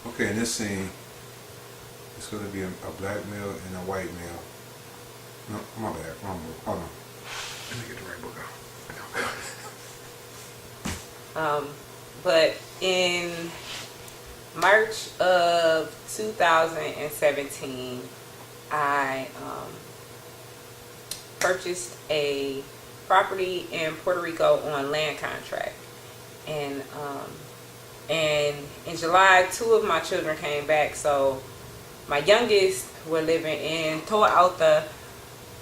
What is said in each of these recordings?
Okay, in this scene, it's going to be a black male and a white male. No, my bad. Wrong book. Hold on. Let me get the right book out. But in March of 2017, I purchased a property in Puerto Rico on land contract, and in July, 2 of my children came back. So my youngest were living in Toa Alta,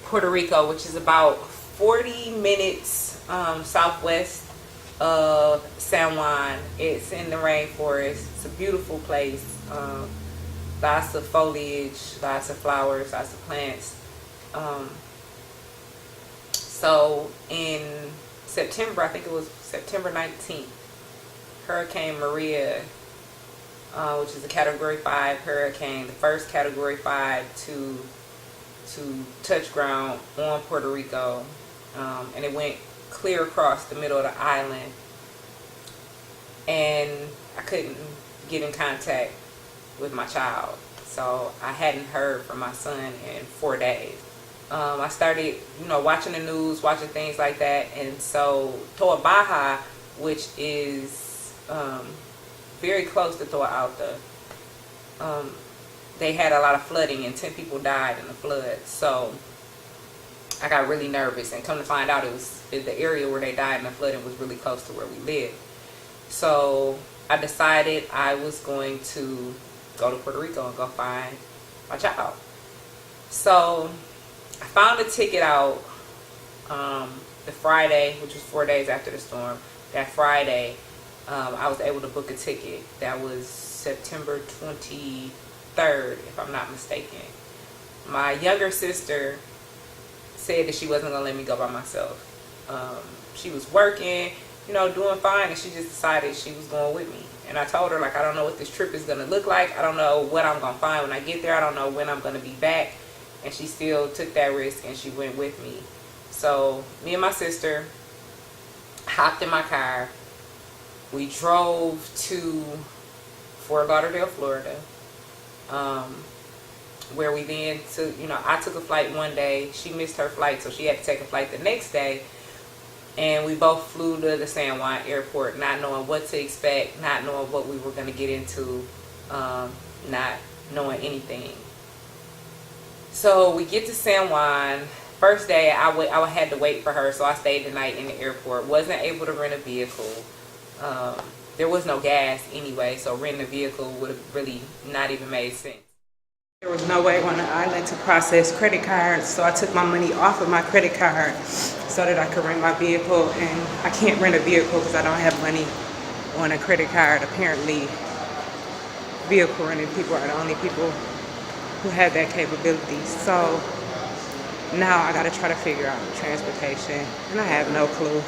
Puerto Rico, which is about 40 minutes southwest of San Juan. It's in the rainforest. It's a beautiful place. Lots of foliage, lots of flowers, lots of plants. So in September, I think it was September 19th, Hurricane Maria, which is a Category 5 hurricane, the first Category 5 to touch ground on Puerto Rico, and it went clear across the middle of the island, and I couldn't get in contact with my child, so I hadn't heard from my son in 4 days. I started, watching the news, watching things like that, and so Toa Baja, which is very close to Toa Alta, they had a lot of flooding and 10 people died in the flood. So I got really nervous, and come to find out, it was the area where they died in the flooding was really close to where we live. So I decided I was going to go to Puerto Rico and go find my child. So I found a ticket out the Friday, which was 4 days after the storm. That Friday, I was able to book a ticket. That was September 23rd, if I'm not mistaken. My younger sister said that she wasn't going to let me go by myself. She was working, doing fine, and she just decided she was going with me. And I told her, I don't know what this trip is going to look like. I don't know what I'm going to find when I get there. I don't know when I'm going to be back. And she still took that risk, and she went with me. So me and my sister hopped in my car. We drove to Fort Lauderdale, Florida, where we then took, I took a flight one day. She missed her flight, so she had to take a flight the next day. And we both flew to the San Juan airport, not knowing what to expect, not knowing what we were going to get into, not knowing anything. So we get to San Juan. First day, I had to wait for her, so I stayed the night in the airport. Wasn't able to rent a vehicle. There was no gas anyway, so renting a vehicle would have really not even made sense. There was no way on the island to process credit cards, so I took my money off of my credit card so that I could rent my vehicle. And I can't rent a vehicle because I don't have money on a credit card. Apparently, vehicle renting people are the only people who have that capability. So now I gotta try to figure out transportation, and I have no clue,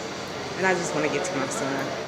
and I just want to get to my son.